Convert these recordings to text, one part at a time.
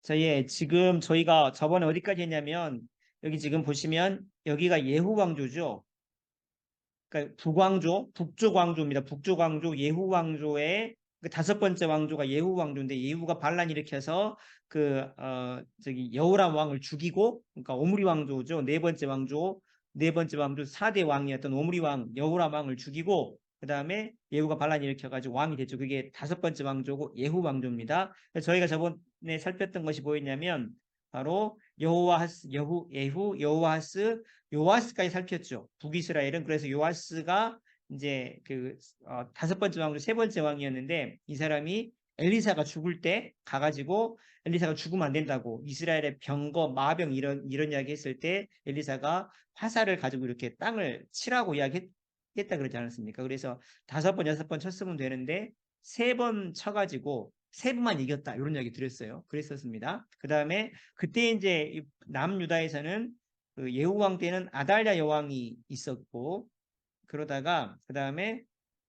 자, 예, 지금 저희가 저번에 어디까지 했냐면, 여기 지금 보시면, 여기가 예후왕조죠. 그러니까 북왕조, 북조왕조입니다. 북조왕조, 예후왕조의 그 다섯 번째 왕조가 예후왕조인데, 예후가 반란 일으켜서 여호람 왕을 죽이고, 그러니까 오므리 왕조죠. 네 번째 왕조, 네 번째 왕조 4대 왕이었던 오므리 왕, 여호람 왕을 죽이고, 그 다음에 예후가 반란 일으켜가지고 왕이 됐죠. 그게 다섯 번째 왕조고 예후 왕조입니다. 그래서 저희가 저번에 살폈던 것이 뭐였냐면, 바로 여호와하스, 예후, 여호와하스, 요아스까지 살폈죠. 북이스라엘은. 그래서 요아스가 이제 다섯 번째 왕조 세 번째 왕이었는데, 이 사람이 엘리사가 죽을 때 가가지고, 엘리사가 죽으면 안 된다고 이스라엘의 병거 마병 이런 이야기 했을 때 엘리사가 화살을 가지고 이렇게 땅을 치라고 이야기했다 그러지 않았습니까? 그래서 다섯 번 여섯 번 쳤으면 되는데 세 번 쳐가지고 세 번만 이겼다, 이런 이야기 드렸어요. 그랬었습니다. 그 다음에 그때 이제 남유다에서는 그 예후왕 때는 아달랴 여왕이 있었고, 그러다가 그 다음에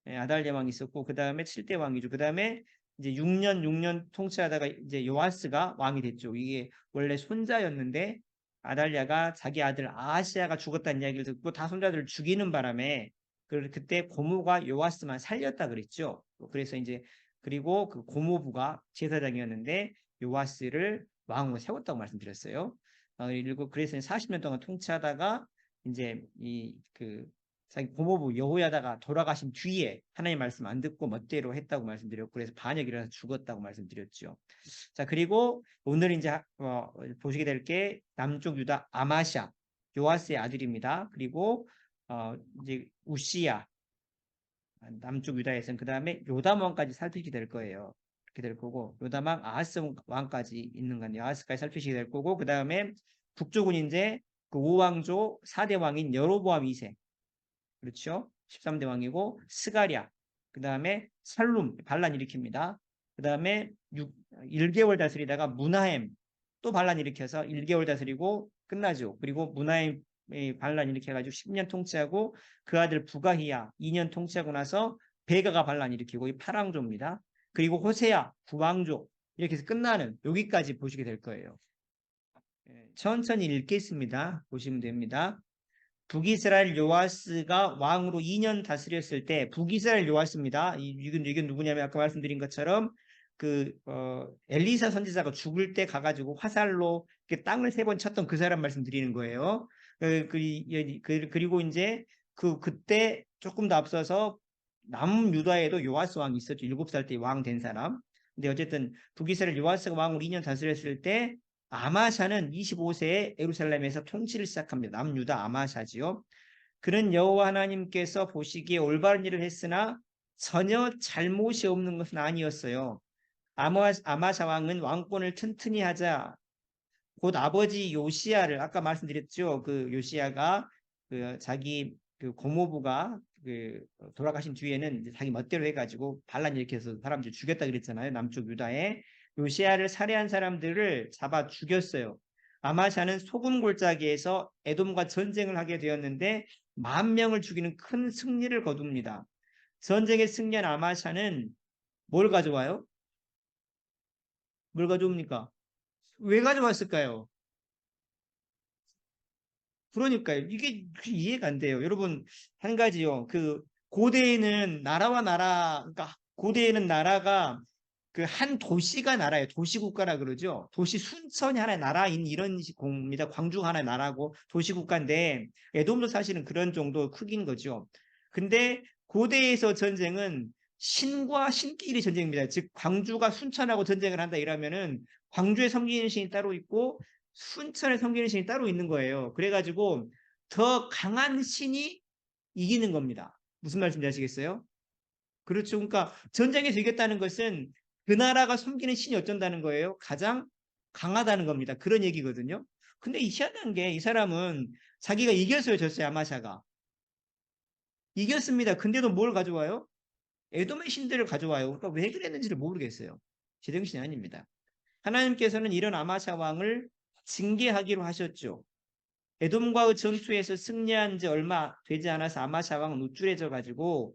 아달랴 왕이 있었고, 그 다음에 7대 왕이죠. 그 다음에 이제 6년 통치하다가 이제 요아스가 왕이 됐죠. 이게 원래 손자였는데, 아달랴가 자기 아들 아하시아가 죽었다는 이야기를 듣고 다 손자들을 죽이는 바람에 그때 고모가 요아스만 살렸다 그랬죠. 그래서 이제 그리고 그 고모부가 제사장이었는데 요아스를 왕으로 세웠다고 말씀드렸어요. 그리고 그래서 40년 동안 통치하다가 이제 자기 고모부 여호야다가 돌아가신 뒤에 하나님 말씀 안 듣고 멋대로 했다고 말씀드렸고, 그래서 반역이 일어나서 죽었다고 말씀드렸죠. 자, 그리고 오늘 이제 보시게 될 게 남쪽 유다 아마샤, 요아스의 아들입니다. 그리고 이제 우시야, 남쪽 유다에서는 그 다음에 요담 왕까지 살피게 될 거예요. 그렇게 될 거고, 요담 왕, 아하스 왕까지 있는 건데 아하스까지 살피시게 될 거고, 그 다음에 북쪽은 이제 그 5왕조 4대 왕인 여로보암 2세, 그렇죠? 13대 왕이고, 스가랴, 그 다음에 살룸, 반란 일으킵니다. 그 다음에 1개월 다스리다가 무나햄, 또 반란 일으켜서 1개월 다스리고 끝나죠. 그리고 무나햄 반란 일으켜가지고 10년 통치하고, 그 아들 부가히야 2년 통치하고 나서 베가가 반란 일으키고, 이 8왕조입니다. 그리고 호세야 9왕조, 이렇게 해서 끝나는, 여기까지 보시게 될 거예요. 천천히 읽겠습니다. 보시면 됩니다. 북이스라엘 요아스가 왕으로 2년 다스렸을 때, 북이스라엘 요아스입니다. 이건 누구냐면 아까 말씀드린 것처럼 엘리사 선지자가 죽을 때 가가지고 화살로 땅을 세 번 쳤던 그 사람 말씀드리는 거예요. 그리고 이제 그때 조금 더 앞서서 남유다에도 요아스 왕이 있었죠. 7살 때 왕 된 사람. 근데 어쨌든 북이스라엘 요아스가 왕으로 2년 다스렸을 때, 아마샤는 25세에 예루살렘에서 통치를 시작합니다. 남유다 아마샤지요. 그는 여호와 하나님께서 보시기에 올바른 일을 했으나 전혀 잘못이 없는 것은 아니었어요. 아마샤 왕은 왕권을 튼튼히 하자 곧 아버지 요시야를, 아까 말씀드렸죠. 그 요시야가 자기 고모부가 돌아가신 뒤에는 이제 자기 멋대로 해가지고 반란 일으켜서 사람들 죽였다 그랬잖아요. 남쪽 유다에 요시야를 살해한 사람들을 잡아 죽였어요. 아마샤는 소금 골짜기에서 에돔과 전쟁을 하게 되었는데 10,000명을 죽이는 큰 승리를 거둡니다. 전쟁에 승리한 아마샤는 뭘 가져와요? 뭘 가져옵니까? 왜 가져왔을까요? 그러니까요. 이게 이해가 안 돼요. 여러분, 한 가지요. 고대에는 나라와 나라, 그러니까 고대에는 나라가 그 한 도시가 나라예요. 도시국가라 그러죠. 도시 순천이 하나의 나라인 이런 겁니다. 광주가 하나의 나라고 도시국가인데, 에돔도 사실은 그런 정도 크기인 거죠. 근데 고대에서 전쟁은 신과 신끼리 전쟁입니다. 즉, 광주가 순천하고 전쟁을 한다 이러면은 광주에 섬기는 신이 따로 있고 순천에 섬기는 신이 따로 있는 거예요. 그래가지고 더 강한 신이 이기는 겁니다. 무슨 말씀인지 아시겠어요? 그렇죠. 그러니까 전쟁에서 이겼다는 것은 그 나라가 섬기는 신이 어쩐다는 거예요? 가장 강하다는 겁니다. 그런 얘기거든요. 근데 희한한 게, 이 사람은 자기가 이겼어요, 졌어요, 아마샤가. 이겼습니다. 근데도 뭘 가져와요? 에돔의 신들을 가져와요. 그러니까 왜 그랬는지를 모르겠어요. 제정신이 아닙니다. 하나님께서는 이런 아마샤 왕을 징계하기로 하셨죠. 에돔과의 전투에서 승리한 지 얼마 되지 않아서 아마샤 왕은 우쭐해져 가지고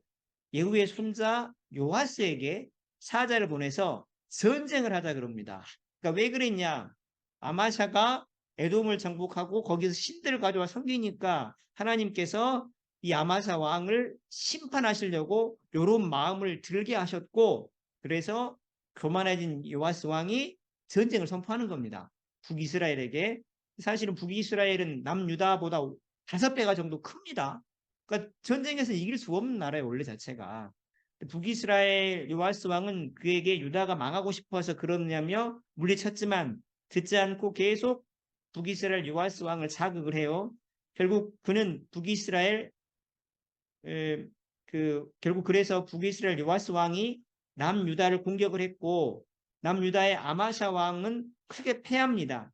예후의 손자 요아스에게 사자를 보내서 전쟁을 하자 그럽니다. 그러니까 왜 그랬냐? 아마샤가 에돔을 정복하고 거기서 신들을 가져와 섬기니까 하나님께서 이 아마사 왕을 심판하시려고 요런 마음을 들게 하셨고, 그래서 교만해진 요아스 왕이 전쟁을 선포하는 겁니다. 북이스라엘에게. 사실은 북이스라엘은 남유다보다 5배가 정도 큽니다. 그러니까 전쟁에서 이길 수 없는 나라예요, 원래 자체가. 북이스라엘 요아스 왕은 그에게 유다가 망하고 싶어서 그러느냐며 물리쳤지만 듣지 않고 계속 북이스라엘 요아스 왕을 자극을 해요. 결국 그는 북이스라엘 결국 그래서 북이스라엘 요아스 왕이 남유다를 공격을 했고 남유다의 아마샤 왕은 크게 패합니다.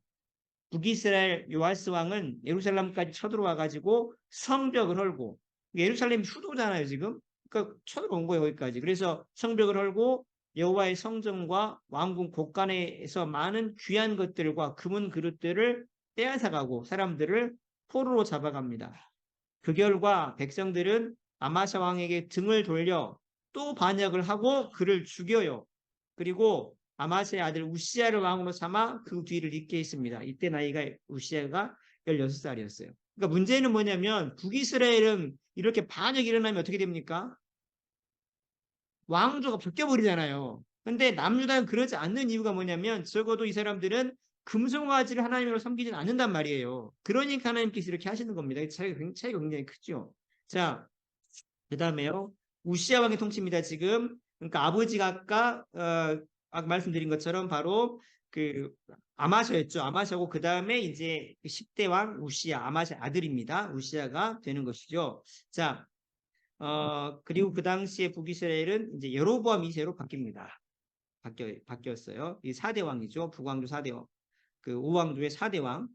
북이스라엘 요아스 왕은 예루살렘까지 쳐들어와 가지고 성벽을 헐고, 예루살렘이 수도잖아요 지금. 그러니까 쳐들어온 거예요 거기까지. 그래서 성벽을 헐고 여호와의 성전과 왕궁 곳간에서 많은 귀한 것들과 금은 그릇들을 빼앗아가고 사람들을 포로로 잡아갑니다. 그 결과 백성들은 아마샤 왕에게 등을 돌려 또 반역을 하고 그를 죽여요. 그리고 아마스의 아들 우시야를 왕으로 삼아 그 뒤를 잇게 했습니다. 이때 나이가 우시야가 16살이었어요. 그러니까 문제는 뭐냐면 북이스라엘은 이렇게 반역이 일어나면 어떻게 됩니까? 왕조가 바뀌어버리잖아요. 근데 남유다는 그러지 않는 이유가 뭐냐면 적어도 이 사람들은 금송아지를 하나님으로 섬기지는 않는단 말이에요. 그러니까 하나님께서 이렇게 하시는 겁니다. 차이가 굉장히 크죠. 자, 그 다음에요. 우시야 왕의 통치입니다. 지금. 그러니까 아버지가 아까 말씀드린 것처럼 바로 그 아마샤였죠. 아마샤고 그 다음에 이제 10대 왕 우시야, 아마샤 아들입니다. 우시야가 되는 것이죠. 자, 그리고 그 당시에 북이스라엘은 이제 여로보암 2세로 바뀝니다. 바뀌었어요. 이 4대 왕이죠. 북왕조 4대 왕. 그 5왕조의 4대 왕,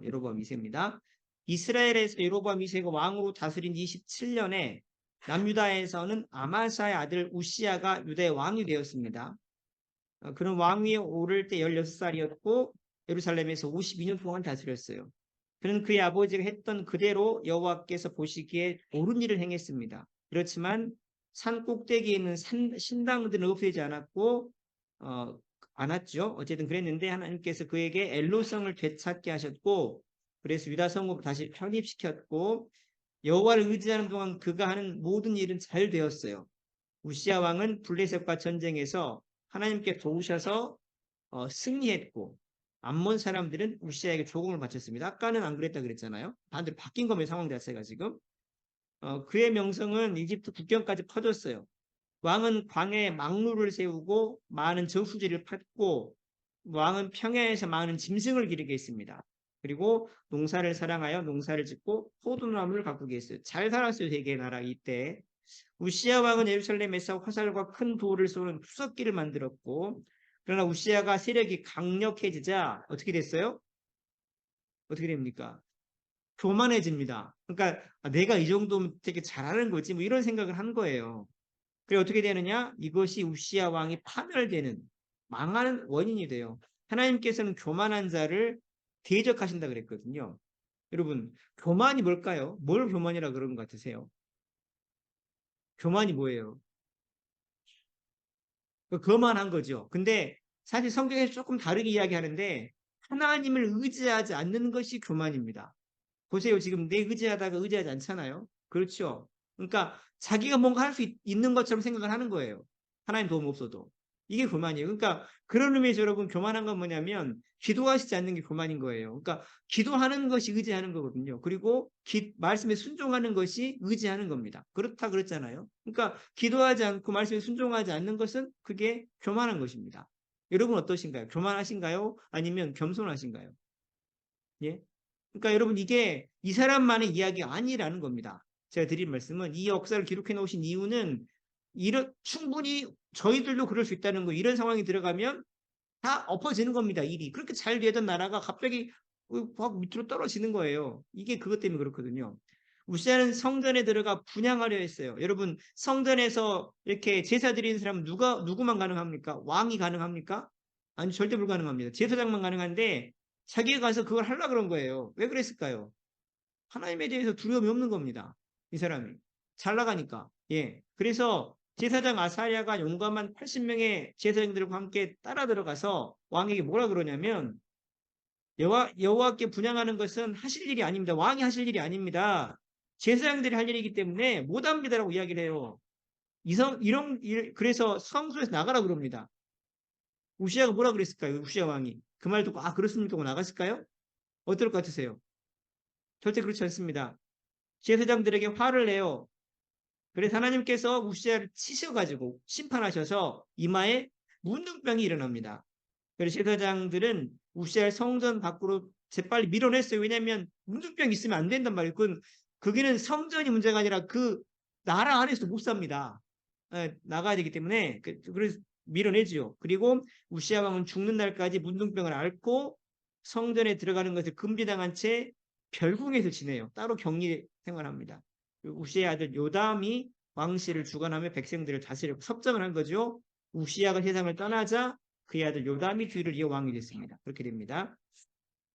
여로보암 2세입니다. 이스라엘에서 여로보암 2세가 왕으로 다스린 27년에 남유다에서는 아마사의 아들 우시야가 유다의 왕이 되었습니다. 그는 왕위에 오를 때 16살이었고 예루살렘에서 52년 동안 다스렸어요. 그는 그의 아버지가 했던 그대로 여호와께서 보시기에 옳은 일을 행했습니다. 그렇지만 산 꼭대기에 있는 신당들은 없애지 않았고 않았죠. 어쨌든 그랬는데 하나님께서 그에게 엘로성을 되찾게 하셨고 그래서 유다 성읍을 다시 편입시켰고 여호와를 의지하는 동안 그가 하는 모든 일은 잘 되었어요. 우시야 왕은 블레셋과 전쟁에서 하나님께 도우셔서 승리했고 암몬 사람들은 우시야에게 조공을 바쳤습니다. 아까는 안 그랬다 그랬잖아요. 반대로 바뀐 거면 상황 자체가 지금. 그의 명성은 이집트 국경까지 퍼졌어요. 왕은 광야에 망루를 세우고 많은 저수지를 팠고 왕은 평야에서 많은 짐승을 기르게 했습니다. 그리고 농사를 사랑하여 농사를 짓고 포도나무를 가꾸게 했어요. 잘 살았어요. 되게 나라 이때. 우시야 왕은 예루살렘에서 화살과 큰 돌을 쏘는 투석기를 만들었고 그러나 우시야가 세력이 강력해지자 어떻게 됐어요? 어떻게 됩니까? 교만해집니다. 그러니까 내가 이 정도면 되게 잘하는 거지 뭐 이런 생각을 한 거예요. 그리고 어떻게 되느냐? 이것이 우시야 왕이 파멸되는 망하는 원인이 돼요. 하나님께서는 교만한 자를 대적하신다 그랬거든요. 여러분, 교만이 뭘까요? 뭘 교만이라 그런 것 같으세요? 교만이 뭐예요? 거만한 거죠. 근데 사실 성경에서 조금 다르게 이야기하는데 하나님을 의지하지 않는 것이 교만입니다. 보세요. 지금 내 의지하다가 의지하지 않잖아요. 그렇죠. 그러니까 자기가 뭔가 할 수 있는 것처럼 생각을 하는 거예요. 하나님 도움 없어도. 이게 교만이에요. 그러니까 그런 의미에서 여러분 교만한 건 뭐냐면 기도하시지 않는 게 교만인 거예요. 그러니까 기도하는 것이 의지하는 거거든요. 그리고 말씀에 순종하는 것이 의지하는 겁니다. 그렇다 그랬잖아요. 그러니까 기도하지 않고 말씀에 순종하지 않는 것은 그게 교만한 것입니다. 여러분 어떠신가요? 교만하신가요? 아니면 겸손하신가요? 예? 그러니까 여러분 이게 이 사람만의 이야기가 아니라는 겁니다. 제가 드린 말씀은 이 역사를 기록해 놓으신 이유는 충분히 저희들도 그럴 수 있다는 거 이런 상황이 들어가면 다 엎어지는 겁니다. 일이. 그렇게 잘 되던 나라가 갑자기 확 밑으로 떨어지는 거예요. 이게 그것 때문에 그렇거든요. 우시아는 성전에 들어가 분향하려 했어요. 여러분 성전에서 이렇게 제사 드리는 사람은 누구만 가능합니까? 왕이 가능합니까? 아니 절대 불가능합니다. 제사장만 가능한데 자기가 가서 그걸 하려고 그런 거예요. 왜 그랬을까요? 하나님에 대해서 두려움이 없는 겁니다. 이 사람이. 잘 나가니까. 예. 그래서 제사장 아사랴가 용감한 80명의 제사장들과 함께 따라 들어가서 왕에게 뭐라 그러냐면 여호와께 분향하는 것은 하실 일이 아닙니다. 왕이 하실 일이 아닙니다. 제사장들이 할 일이기 때문에 못합니다라고 이야기를 해요. 그래서 성소에서 나가라 그럽니다. 우시아가 뭐라 그랬을까요? 우시아 왕이 그 말 듣고 그렇습니까? 하고 나갔을까요? 어떨 것 같으세요? 절대 그렇지 않습니다. 제사장들에게 화를 내요. 그래서 하나님께서 우시아를 치셔가지고 심판하셔서 이마에 문둥병이 일어납니다. 그래서 제사장들은 우시아를 성전 밖으로 재빨리 밀어냈어요. 왜냐하면 문둥병이 있으면 안 된단 말이에요. 거기는 성전이 문제가 아니라 그 나라 안에서 못 삽니다. 나가야 되기 때문에 그래서 밀어내지요. 그리고 우시아 왕은 죽는 날까지 문둥병을 앓고 성전에 들어가는 것을 금지당한 채 별궁에서 지내요. 따로 격리 생활합니다. 우시아의 아들 요담이 왕실을 주관하며 백성들을 다스리고 섭정을 한 거죠. 우시아가 세상을 떠나자 그의 아들 요담이 뒤를 이어 왕이 됐습니다. 그렇게 됩니다.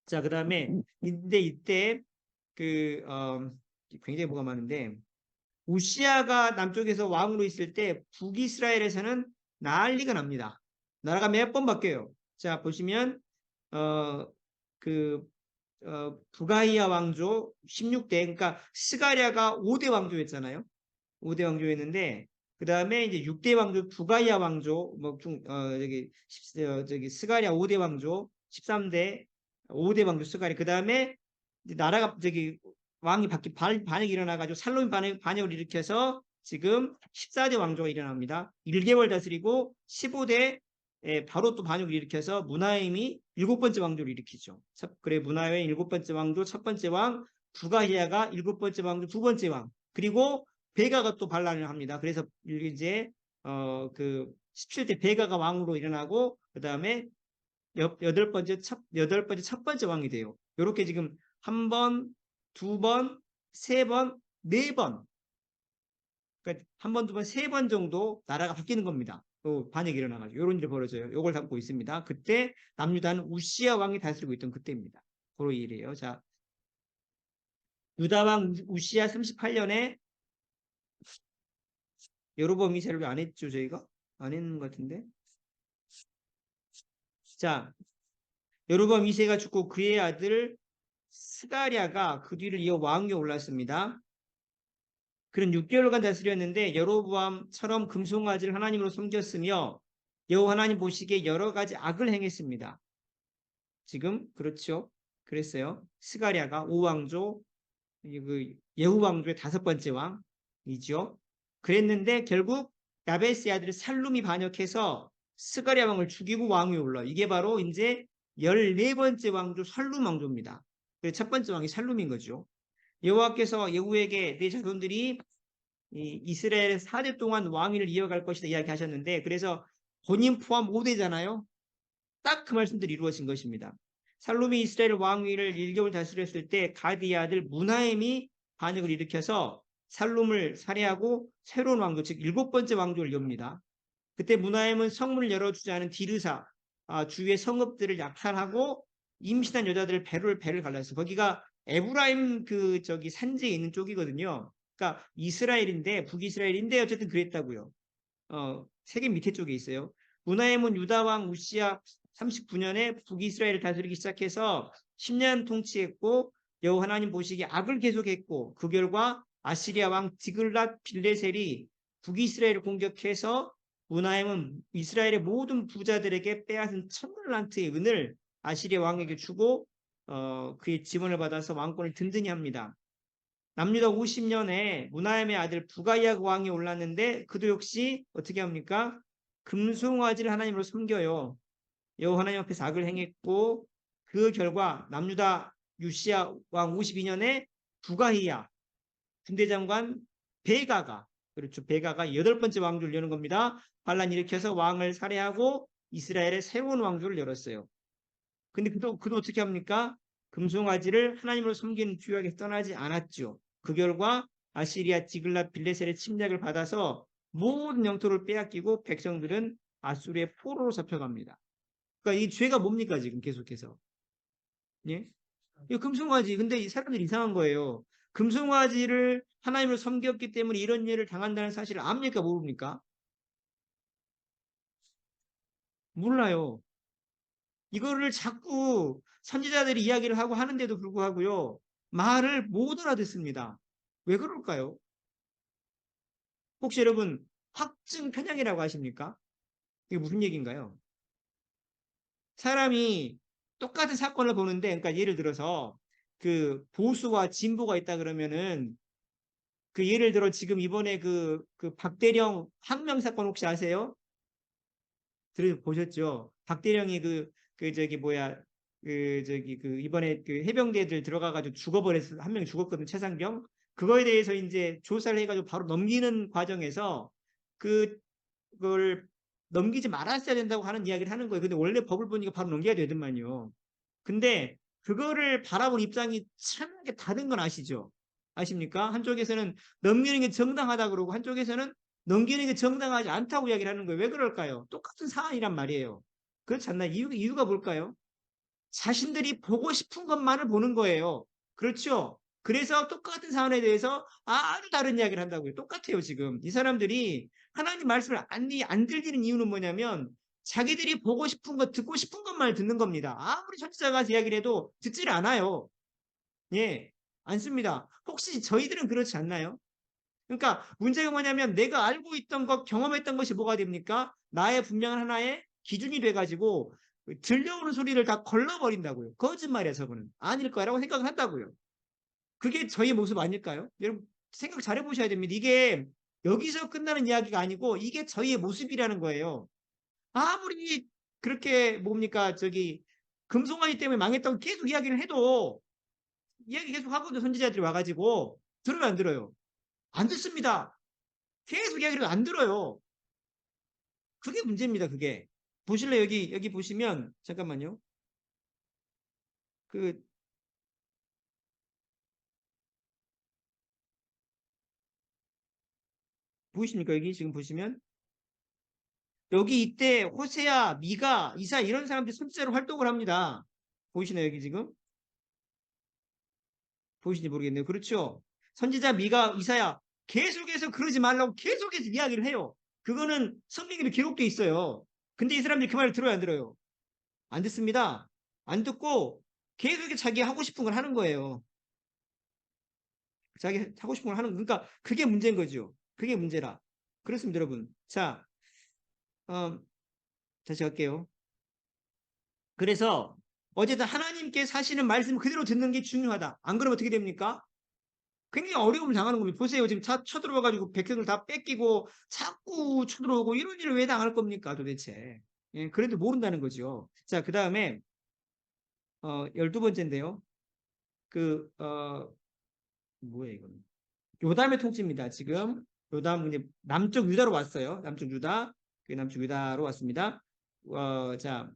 자, 그 다음에 근데 이때 굉장히 뭐가 많은데 우시아가 남쪽에서 왕으로 있을 때 북이스라엘에서는 난리가 납니다. 나라가 몇 번 바뀌어요. 자, 보시면 부가이아 왕조 16대, 그러니까 스가랴가 5대 왕조였잖아요. 5대 왕조였는데 그 다음에 이제 6대 왕조 부가이아 왕조 스가랴 5대 왕조 13대 5대 왕조 스가랴 그 다음에 나라가 왕이 반역이 일어나가지고 살롬이 반역을 일으켜서 지금 14대 왕조가 일어납니다. 1개월 다스리고 15대 바로 또 반역을 일으켜서 문하임이 7번째 왕조를 일으키죠. 그래 문하임의 7번째 왕조 첫 번째 왕 부가히야가 7번째 왕조 두 번째 왕 그리고 베가가 또 반란을 합니다. 그래서 이제 17대 베가가 왕으로 일어나고 그 다음에 여덟 번째 첫 번째 왕이 돼요. 이렇게 지금 한 번, 두 번, 세 번, 네 번. 그러니까 한 번, 두 번, 세 번 정도 나라가 바뀌는 겁니다. 또 반역이 일어나가지고 이런 일이 벌어져요. 이걸 담고 있습니다. 그때 남유다는 우시아 왕이 다스리고 있던 그때입니다. 그런 일이에요. 자, 유다 왕 우시아 38년에 여로보암 2세를 안 했죠, 저희가? 안 했는 것 같은데. 자, 여로보암 2세가 죽고 그의 아들 스가랴가 그 뒤를 이어 왕위에 올랐습니다. 그는 6개월간 다스렸는데 여로보암처럼 금송아지를 하나님으로 섬겼으며 여호와 하나님 보시기에 여러 가지 악을 행했습니다. 지금 그렇죠? 그랬어요. 스가랴가 5왕조 예후 왕조의 5번째 왕이죠. 그랬는데 결국 야베스의 아들 살룸이 반역해서 스가랴 왕을 죽이고 왕위에 올라. 이게 바로 이제 14번째 왕조 살룸 왕조입니다. 첫 번째 왕이 살룸인 거죠. 여호와께서 예후에게 내 자손들이 이스라엘의 4대 동안 왕위를 이어갈 것이다 이야기하셨는데 그래서 본인 포함 5대잖아요. 딱 그 말씀들이 이루어진 것입니다. 살룸이 이스라엘 왕위를 1개월 다스렸을 때 가디의 아들 문하임이 반역을 일으켜서 살룸을 살해하고 새로운 왕조 즉 7번째 왕조를 엽니다. 그때 문하임은 성문을 열어주지 않은 디르사 주위의 성읍들을 약탈하고 임신한 여자들을 배를 갈랐어요. 거기가 에브라임 산지에 있는 쪽이거든요. 그러니까 이스라엘인데 북이스라엘인데 어쨌든 그랬다고요. 세계 밑에 쪽에 있어요. 문하임은 유다 왕 우시아 39년에 북이스라엘을 다스리기 시작해서 10년 통치했고 여호와 하나님 보시기에 악을 계속했고 그 결과 아시리아 왕 디글랏 빌레셀이 북이스라엘을 공격해서 문하임은 이스라엘의 모든 부자들에게 빼앗은 1000달란트의 은을 아시리아 왕에게 주고 그의 지원을 받아서 왕권을 든든히 합니다. 남유다 50년에 문하임의 아들 부가이아 왕이 올랐는데 그도 역시 어떻게 합니까? 금송아지를 하나님으로 섬겨요. 여호와 하나님 앞에서 악을 행했고 그 결과 남유다 유시아 왕 52년에 부가히야 군대장관 베가가 그렇죠. 베가가 8번째 왕조를 여는 겁니다. 반란 일으켜서 왕을 살해하고 이스라엘의 새로운 왕조를 열었어요. 근데 그도 어떻게 합니까? 금송아지를 하나님으로 섬기는 규약에 떠나지 않았죠. 그 결과 아시리아 디글랏 빌레셀의 침략을 받아서 모든 영토를 빼앗기고 백성들은 아수르의 포로로 잡혀갑니다. 그러니까 이 죄가 뭡니까 지금 계속해서? 예? 이 금송아지. 근데 이 사람들이 이상한 거예요. 금송아지를 하나님으로 섬겼기 때문에 이런 일을 당한다는 사실을 압니까 모릅니까? 몰라요. 이거를 자꾸 선지자들이 이야기를 하고 하는데도 불구하고요. 말을 못 알아듣습니다. 왜 그럴까요? 혹시 여러분 확증 편향이라고 하십니까? 이게 무슨 얘기인가요? 사람이 똑같은 사건을 보는데, 그러니까 예를 들어서 그 보수와 진보가 있다 그러면은 그 예를 들어 지금 이번에 그 박대령 항명 사건 혹시 아세요? 보셨죠? 박대령이 저기 뭐야 저기 이번에 그 해병대들 들어가가지고 죽어버렸어. 한 명 죽었거든, 최상병. 그거에 대해서 이제 조사를 해가지고 바로 넘기는 과정에서 그걸 넘기지 말았어야 된다고 하는 이야기를 하는 거예요. 근데 원래 법을 보니까 바로 넘겨야 되더만요. 근데 그거를 바라본 입장이 참 다른 건 아시죠? 아십니까? 한쪽에서는 넘기는 게 정당하다 그러고 한쪽에서는 넘기는 게 정당하지 않다고 이야기를 하는 거예요. 왜 그럴까요? 똑같은 사안이란 말이에요. 그렇지 않나요? 이유가 뭘까요? 자신들이 보고 싶은 것만을 보는 거예요. 그렇죠? 그래서 똑같은 사안에 대해서 아주 다른 이야기를 한다고요. 똑같아요, 지금. 이 사람들이 하나님 말씀을 안 들리는 이유는 뭐냐면 자기들이 보고 싶은 것, 듣고 싶은 것만 듣는 겁니다. 아무리 선지자가 이야기를 해도 듣질 않아요. 예, 않습니다. 혹시 저희들은 그렇지 않나요? 그러니까 문제가 뭐냐면 내가 알고 있던 것, 경험했던 것이 뭐가 됩니까? 나의 분명한 하나의 기준이 돼가지고 들려오는 소리를 다 걸러버린다고요. 거짓말이야, 저거는. 아닐 거라고 생각을 한다고요. 그게 저희 모습 아닐까요? 여러분 생각 잘 해보셔야 됩니다. 이게 여기서 끝나는 이야기가 아니고 이게 저희의 모습이라는 거예요. 아무리 그렇게 뭡니까 저기 금송아지 때문에 망했다고 계속 이야기를 해도 이야기 계속 하거든요. 선지자들이 와가지고 들어요 안 들어요? 안 듣습니다. 계속 이야기를 안 들어요. 그게 문제입니다. 그게 보실래요? 여기 보시면 잠깐만요. 그 보이십니까? 여기 지금 보시면 여기 이때 호세아, 미가, 이사 이런 사람들이 선지자로 활동을 합니다. 보이시나요? 여기 지금 보이시는지 모르겠네요. 그렇죠? 선지자 미가, 이사야 계속해서 그러지 말라고 계속해서 이야기를 해요. 그거는 성경에도 기록돼 있어요. 근데 이 사람들이 그 말을 들어요, 안 들어요? 안 듣습니다. 안 듣고 계속 자기 하고 싶은 걸 하는 거예요. 자기 하고 싶은 걸 하는 거. 그러니까 그게 문제인 거죠. 그게 문제라. 그렇습니다, 여러분. 자, 어, 다시 갈게요. 그래서 어쨌든 하나님께 사시는 말씀 그대로 듣는 게 중요하다. 안 그러면 어떻게 됩니까? 굉장히 어려움을 당하는 겁니다. 보세요. 지금 다 쳐들어와가지고 백성을 다 뺏기고 자꾸 쳐들어오고 이런 일을 왜 당할 겁니까 도대체. 예, 그래도 모른다는 거죠. 자, 그 다음에 12번째인데요. 그 뭐예요 이거는. 요담의 통치입니다. 지금 요담 이제 남쪽 유다로 왔어요. 남쪽 유다. 남쪽 유다로 왔습니다. 자,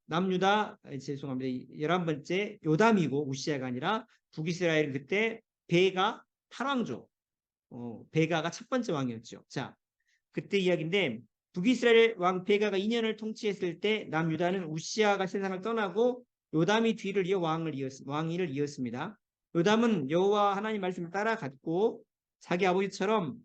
남유다 죄송합니다. 11번째 요담이고 우시아가 아니라 북이스라엘은 그때 베가 8왕조. 베가가 첫 번째 왕이었죠. 자, 그때 이야기인데 북이스라엘 왕 베가가 2년을 통치했을 때 남유다는 우시아가 세상을 떠나고 요담이 뒤를 이어 왕위를 이었습니다. 요담은 여호와 하나님 말씀을 따라갔고 자기 아버지처럼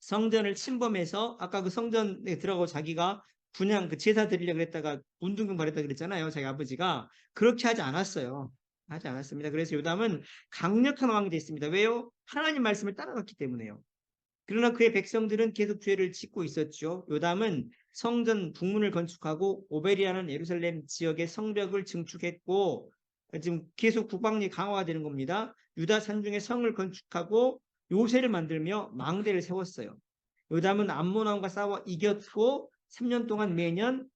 성전을 침범해서 아까 그 성전에 들어가고 자기가 분양 그 제사 드리려고 했다가 문둥병 벌였다 그랬잖아요. 자기 아버지가 그렇게 하지 않았어요. 하지 않았습니다. 그래서 요담은 강력한 왕이 됐습니다. 왜요? 하나님 말씀을 따라갔기 때문에요. 그러나 그의 백성들은 계속 죄를 짓고 있었죠. 요담은 성전 북문을 건축하고 오베리아는 예루살렘 지역의 성벽을 증축했고 지금 계속 국방력이 강화가 되는 겁니다. 유다 산중에 성을 건축하고 요새를 만들며 망대를 세웠어요. 요담은 암몬 왕과 싸워 이겼고 3년 동안 매년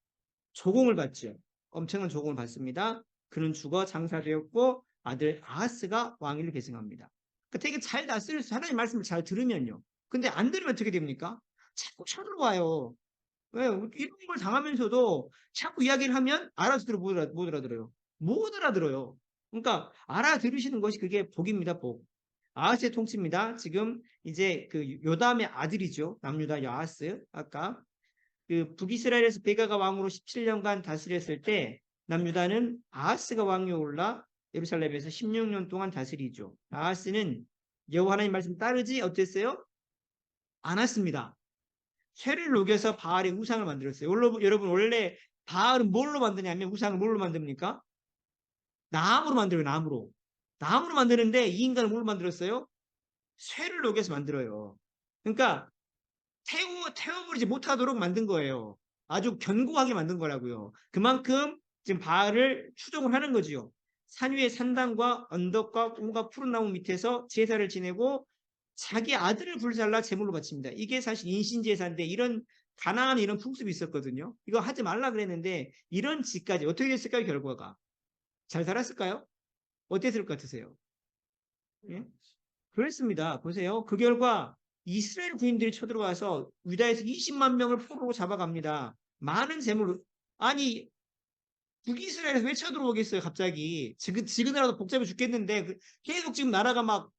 조공을 받죠. 엄청난 조공을 받습니다. 그는 죽어 장사되었고 아들 아하스가 왕위를 계승합니다. 그러니까 되게 잘 다스릴 수 하나님 말씀을 잘 들으면요. 근데 안 들으면 어떻게 됩니까? 자꾸 쳐들어와요. 왜? 이런 걸 당하면서도 자꾸 이야기를 하면 알아들어 못 알아들어요. 못 알아들어요. 그러니까 알아들으시는 것이 그게 복입니다, 복. 아하스의 통치입니다. 지금 이제 그 요담의 아들이죠. 남유다 여하스. 아까 그 북이스라엘에서 베가가 왕으로 17년간 다스렸을 때 남유다는 아하스가 왕위에 올라 예루살렘에서 16년 동안 다스리죠. 아하스는 여호와 하나님 말씀 따르지 어땠어요? 않았습니다. 쇠를 녹여서 바알의 우상을 만들었어요. 여러분 원래 바알은 뭘로 만드냐면 우상을 뭘로 만듭니까? 나무로 만들어요. 나무로. 나무로 만드는데 이 인간은 뭘로 만들었어요? 쇠를 녹여서 만들어요. 그러니까 태워버리지 못하도록 만든 거예요. 아주 견고하게 만든 거라고요. 그만큼 지금 바알을 추종을 하는 거지요. 산 위의 산당과 언덕과 온갖 푸른 나무 밑에서 제사를 지내고 자기 아들을 불살라 제물로 바칩니다. 이게 사실 인신제사인데 이런 가나안에 이런 풍습이 있었거든요. 이거 하지 말라 그랬는데 이런 짓까지 어떻게 됐을까요? 결과가 잘 살았을까요? 어땠을 것 같으세요? 예? 그렇습니다. 보세요. 그 결과 이스라엘 군인들이 쳐들어와서 유다에서 20만 명을 포로로 잡아갑니다. 많은 재물, 아니, 북이스라엘에서 왜 쳐들어오겠어요, 갑자기. 지금이라도 복잡해 죽겠는데, 계속 지금 나라가 막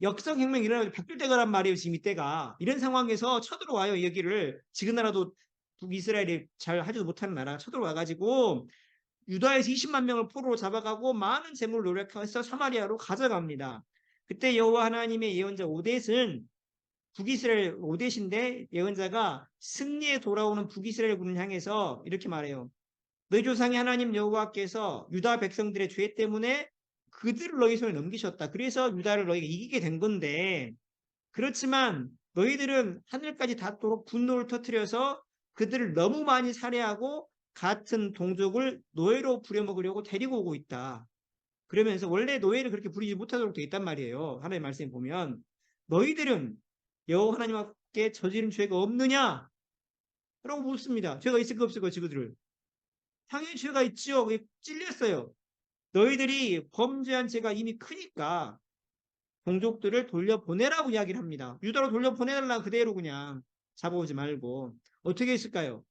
역성혁명 일어나고 바뀔 때가란 말이에요, 지금 이때가. 이런 상황에서 쳐들어와요, 여기를. 지금이라도 북이스라엘이 잘 하지도 못하는 나라가 쳐들어와가지고, 유다에서 20만 명을 포로로 잡아가고 많은 재물을 노력해서 사마리아로 가져갑니다. 그때 여호와 하나님의 예언자 오뎃은 북이스라엘 오뎃인데 예언자가 승리에 돌아오는 북이스라엘 군을 향해서 이렇게 말해요. 너희 조상의 하나님 여호와께서 유다 백성들의 죄 때문에 그들을 너희 손에 넘기셨다. 그래서 유다를 너희가 이기게 된 건데 그렇지만 너희들은 하늘까지 닿도록 분노를 터뜨려서 그들을 너무 많이 살해하고 같은 동족을 노예로 부려먹으려고 데리고 오고 있다. 그러면서 원래 노예를 그렇게 부리지 못하도록 되어 있단 말이에요. 하나님의 말씀에 보면 너희들은 여호와 하나님 앞에 저지른 죄가 없느냐? 라고 묻습니다. 죄가 있을까 없을까 지그들을. 당연히 죄가 있지요. 찔렸어요. 너희들이 범죄한 죄가 이미 크니까 동족들을 돌려보내라고 이야기를 합니다. 유다로 돌려보내달라 그대로 그냥 잡아오지 말고. 어떻게 했을까요?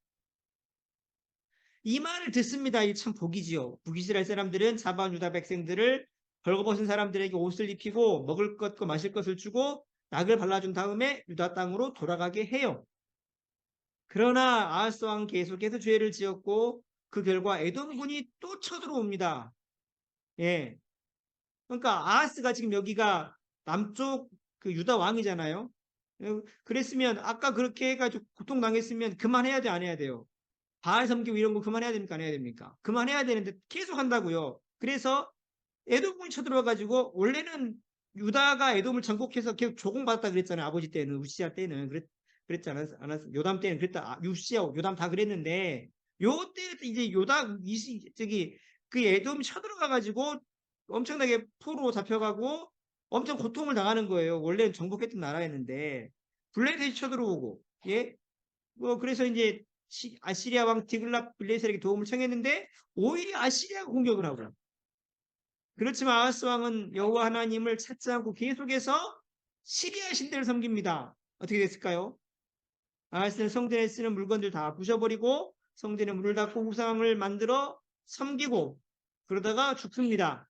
이 말을 듣습니다. 이 참 복이지요. 북이스라엘 사람들은 잡아온 유다 백성들을 벌거벗은 사람들에게 옷을 입히고 먹을 것과 마실 것을 주고 낙을 발라준 다음에 유다 땅으로 돌아가게 해요. 그러나 아하스 왕은 계속해서 죄를 지었고 그 결과 에돔군이 또 쳐들어옵니다. 예. 그러니까 아하스가 지금 여기가 남쪽 그 유다 왕이잖아요. 그랬으면 아까 그렇게 해가지고 고통당했으면 그만해야 돼, 안 해야 돼요? 바알 섬기고 이런 거 그만해야 됩니까? 안 해야 됩니까? 그만해야 되는데 계속 한다고요. 그래서 에돔군이 쳐들어와가지고 원래는 유다가 에돔을 정복해서 계속 조공받았다 그랬잖아요. 아버지 때는 우시아 때는 그랬지 않았어? 요담 때는 그랬다. 우시아 요담 다 그랬는데 요때 이제 요담 저기 그 에돔이 쳐들어가가지고 엄청나게 포로 잡혀가고 엄청 고통을 당하는 거예요. 원래는 정복했던 나라였는데 블레셋이 쳐들어오고 예. 뭐 그래서 이제 아시리아 왕 디글랏 빌레셀에게 도움을 청했는데 오히려 아시리아가 공격을 하고 그렇지만 아하스 왕은 여호와 하나님을 찾지 않고 계속해서 시리아 신들을 섬깁니다. 어떻게 됐을까요? 아하스는 성전에 쓰는 물건들 다 부셔버리고 성전에 물을 닫고 우상을 만들어 섬기고 그러다가 죽습니다.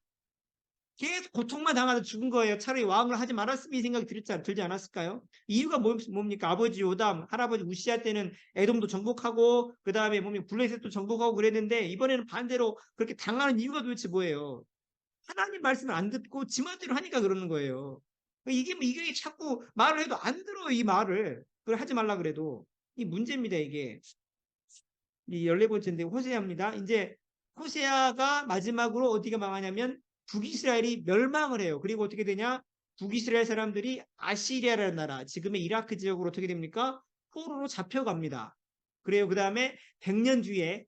계속 고통만 당하다 죽은 거예요. 차라리 왕을 하지 말았으면 이 생각이 들지 않았을까요? 이유가 뭡니까? 아버지 요담, 할아버지 우시아 때는 에돔도 정복하고 그 다음에 블레셋도 정복하고 그랬는데 이번에는 반대로 그렇게 당하는 이유가 도대체 뭐예요? 하나님 말씀을 안 듣고 지멋대로 하니까 그러는 거예요. 이게 자꾸 말을 해도 안 들어요, 이 말을. 그걸 하지 말라 그래도. 이 문제입니다, 이게. 이 14번째인데 호세아입니다. 이제 호세아가 마지막으로 어디가 망하냐면 북이스라엘이 멸망을 해요. 그리고 어떻게 되냐? 북이스라엘 사람들이 아시리아라는 나라, 지금의 이라크 지역으로 어떻게 됩니까? 포로로 잡혀갑니다. 그래요. 그 다음에 100년 뒤에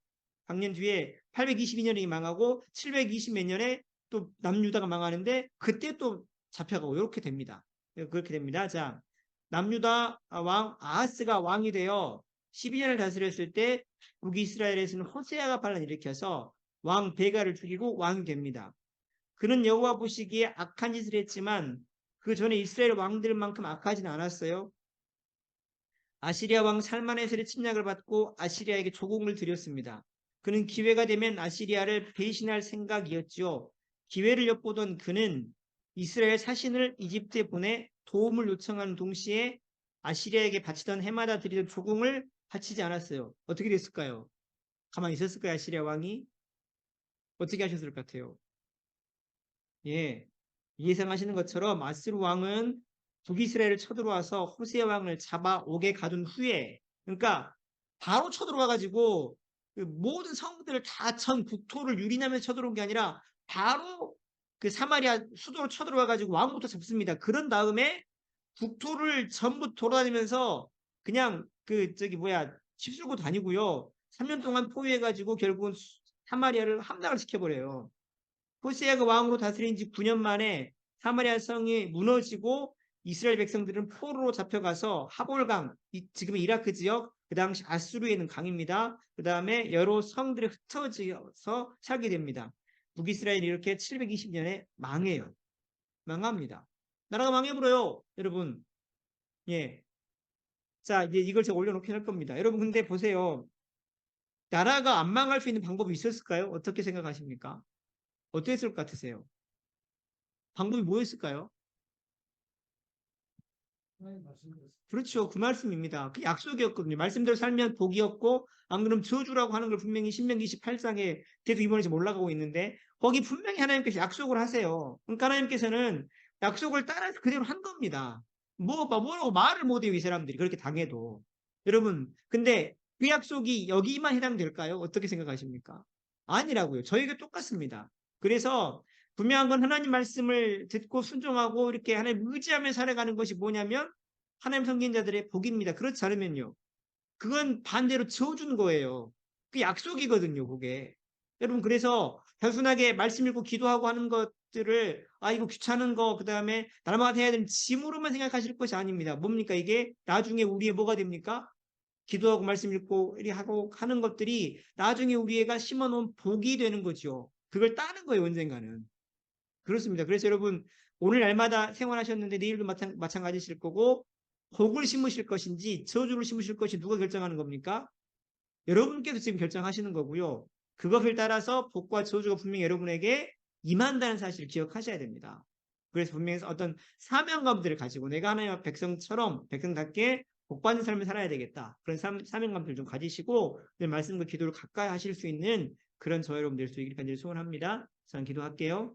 822년이 망하고 720 몇 년에 또 남유다가 망하는데 그때 또 잡혀가고 이렇게 됩니다. 그렇게 됩니다. 자, 남유다 왕 아하스가 왕이 되어 12년을 다스렸을 때 북이스라엘에서는 호세아가 반란을 일으켜서 왕 베가를 죽이고 왕이 됩니다. 그는 여호와 보시기에 악한 짓을 했지만 그 전에 이스라엘 왕들만큼 악하지는 않았어요. 아시리아 왕 살만에셀의 침략을 받고 아시리아에게 조공을 드렸습니다. 그는 기회가 되면 아시리아를 배신할 생각이었지요. 기회를 엿보던 그는 이스라엘 사신을 이집트에 보내 도움을 요청하는 동시에 아시리아에게 바치던 해마다 드리던 조공을 바치지 않았어요. 어떻게 됐을까요? 가만히 있었을까요? 아시리아 왕이? 어떻게 하셨을 것 같아요? 예, 예상하시는 것처럼 아스루 왕은 북이스라엘을 쳐들어와서 호세 왕을 잡아 옥에 가둔 후에 그러니까 바로 쳐들어와가지고 그 모든 성들을 다 전 국토를 유린하면서 쳐들어온 게 아니라 바로 그 사마리아 수도로 쳐들어와가지고 왕부터 잡습니다. 그런 다음에 국토를 전부 돌아다니면서 그냥 그 저기 뭐야 휩쓸고 다니고요. 3년 동안 포위해가지고 결국은 사마리아를 함락을 시켜버려요. 호세아가 왕으로 다스린 지 9년 만에 사마리아 성이 무너지고 이스라엘 백성들은 포로로 잡혀가서 하볼강, 지금 이라크 지역, 그 당시 아수르에 있는 강입니다. 그 다음에 여러 성들에 흩어져서 살게 됩니다. 북이스라엘이 이렇게 720년에 망해요. 망합니다. 나라가 망해버려요, 여러분. 예. 자, 이제 이걸 제가 올려놓긴 할 겁니다. 여러분, 근데 보세요. 나라가 안 망할 수 있는 방법이 있었을까요? 어떻게 생각하십니까? 어떻게 했을 것 같으세요? 방법이 뭐였을까요? 그렇죠. 그 말씀입니다. 그 약속이었거든요. 말씀대로 살면 복이었고, 안 그러면 저주라고 하는 걸 분명히 신명기 28장에, 계속 이번에 지금 올라가고 있는데, 거기 분명히 하나님께서 약속을 하세요. 그러니까 하나님께서는 약속을 따라서 그대로 한 겁니다. 뭐라고 말을 못해요, 이 사람들이. 그렇게 당해도. 여러분, 근데 그 약속이 여기만 해당될까요? 어떻게 생각하십니까? 아니라고요. 저희가 똑같습니다. 그래서 분명한 건 하나님 말씀을 듣고 순종하고 이렇게 하나님 의지하며 살아가는 것이 뭐냐면 하나님 성경자들의 복입니다. 그렇지 않으면요. 그건 반대로 지어준 거예요. 그 약속이거든요, 그게. 여러분, 그래서 단순하게 말씀 읽고 기도하고 하는 것들을, 아, 이거 귀찮은 거, 그 다음에 날마다 해야 되는 짐으로만 생각하실 것이 아닙니다. 뭡니까? 이게 나중에 우리의 뭐가 됩니까? 기도하고 말씀 읽고 이렇게 하고 하는 것들이 나중에 우리가 심어놓은 복이 되는 거죠. 그걸 따는 거예요, 언젠가는. 그렇습니다. 그래서 여러분, 오늘 날마다 생활하셨는데 내일도 마찬가지실 거고, 복을 심으실 것인지 저주를 심으실 것이 누가 결정하는 겁니까? 여러분께서 지금 결정하시는 거고요. 그것을 따라서 복과 저주가 분명히 여러분에게 임한다는 사실을 기억하셔야 됩니다. 그래서 분명히 어떤 사명감들을 가지고 내가 하나님의 백성처럼 백성답게 복받는 삶을 살아야 되겠다. 그런 사명감들 좀 가지시고 말씀과 기도를 가까이 하실 수 있는 그런 저 여러분 될 수 있기를 간절히 소원합니다. 저는 기도할게요.